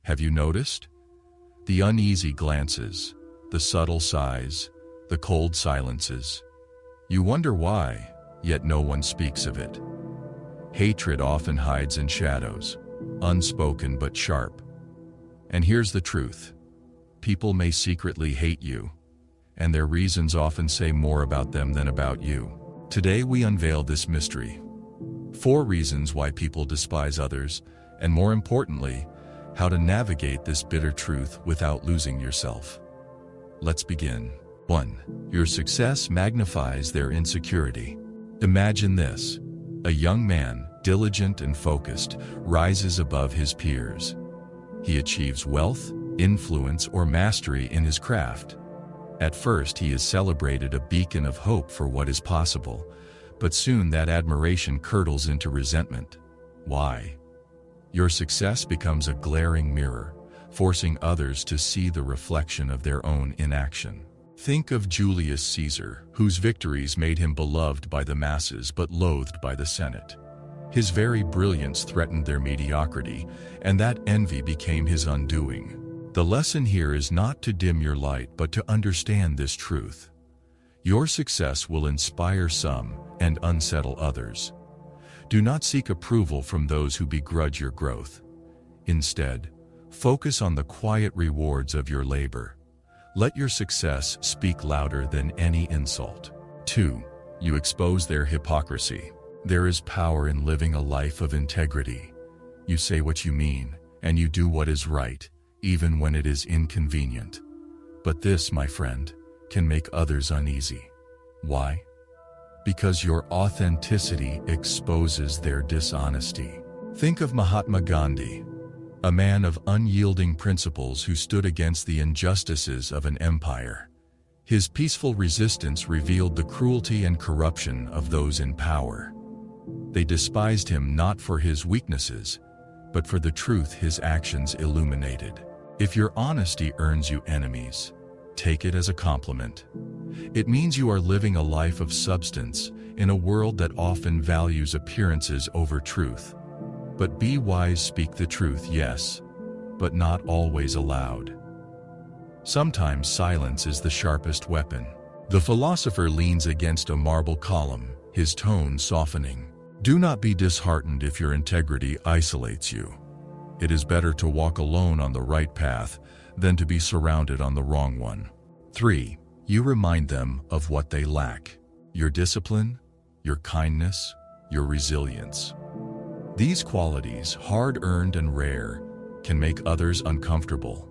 Have you noticed? The uneasy glances, the subtle sighs, the cold silences. You wonder why, yet no one speaks of it. Hatred often hides in shadows, unspoken but sharp. And here's the truth. People may secretly hate you, and their reasons often say more about them than about you. Today we unveil this mystery. 4 reasons why people despise others, and more importantly, how to navigate this bitter truth without losing yourself. Let's begin. 1. Your success magnifies their insecurity. Imagine this. A young man, diligent and focused, rises above his peers. He achieves wealth, influence, or mastery in his craft. At first he is celebrated, a beacon of hope for what is possible, but soon that admiration curdles into resentment. Why? Your success becomes a glaring mirror, forcing others to see the reflection of their own inaction. Think of Julius Caesar, whose victories made him beloved by the masses but loathed by the Senate. His very brilliance threatened their mediocrity, and that envy became his undoing. The lesson here is not to dim your light but to understand this truth. Your success will inspire some and unsettle others. Do not seek approval from those who begrudge your growth. Instead, focus on the quiet rewards of your labor. Let your success speak louder than any insult. 2. You expose their hypocrisy. There is power in living a life of integrity. You say what you mean, and you do what is right, even when it is inconvenient. But this, my friend, can make others uneasy. Why? Because your authenticity exposes their dishonesty. Think of Mahatma Gandhi, a man of unyielding principles who stood against the injustices of an empire. His peaceful resistance revealed the cruelty and corruption of those in power. They despised him not for his weaknesses, but for the truth his actions illuminated. If your honesty earns you enemies, take it as a compliment. It means you are living a life of substance in a world that often values appearances over truth. But be wise, speak the truth, yes, but not always aloud. Sometimes silence is the sharpest weapon. The philosopher leans against a marble column, his tone softening. Do not be disheartened if your integrity isolates you. It is better to walk alone on the right path than to be surrounded on the wrong one. 3. You remind them of what they lack. Your discipline, your kindness, your resilience. These qualities, hard-earned and rare, can make others uncomfortable.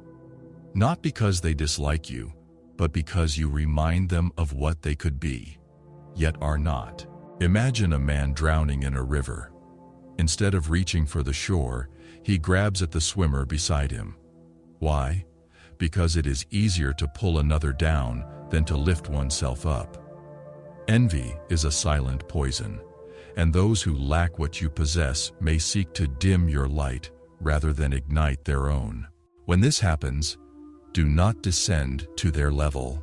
Not because they dislike you, but because you remind them of what they could be, yet are not. Imagine a man drowning in a river. Instead of reaching for the shore, he grabs at the swimmer beside him. Why? Because it is easier to pull another down than to lift oneself up. Envy is a silent poison, and those who lack what you possess may seek to dim your light rather than ignite their own. When this happens, do not descend to their level.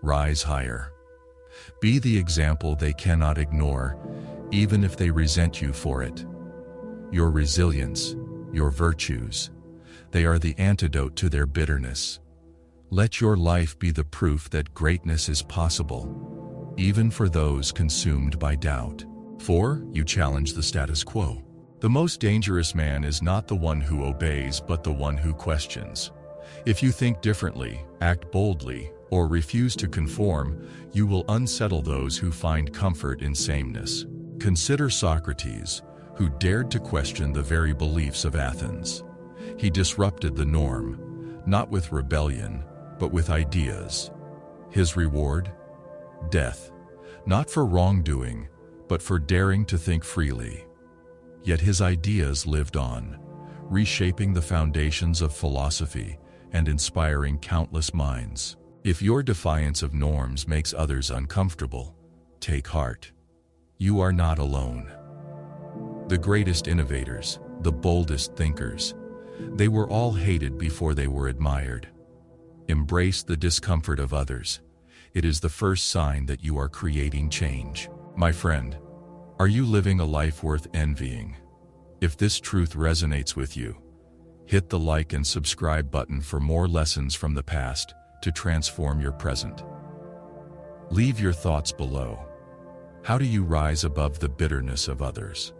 Rise higher. Be the example they cannot ignore, even if they resent you for it. Your resilience, your virtues, they are the antidote to their bitterness. Let your life be the proof that greatness is possible, even for those consumed by doubt. 4. You challenge the status quo. The most dangerous man is not the one who obeys but the one who questions. If you think differently, act boldly, or refuse to conform, you will unsettle those who find comfort in sameness. Consider Socrates, who dared to question the very beliefs of Athens. He disrupted the norm, not with rebellion, but with ideas. His reward? Death, not for wrongdoing, but for daring to think freely. Yet his ideas lived on, reshaping the foundations of philosophy and inspiring countless minds. If your defiance of norms makes others uncomfortable, take heart. You are not alone. The greatest innovators, the boldest thinkers, they were all hated before they were admired. Embrace the discomfort of others. It is the first sign that you are creating change. My friend, are you living a life worth envying? If this truth resonates with you, Hit the like and subscribe button for more lessons from the past to transform your present. Leave your thoughts below. How do you rise above the bitterness of others?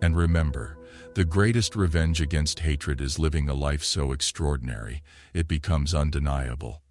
And remember, the greatest revenge against hatred is living a life so extraordinary, it becomes undeniable.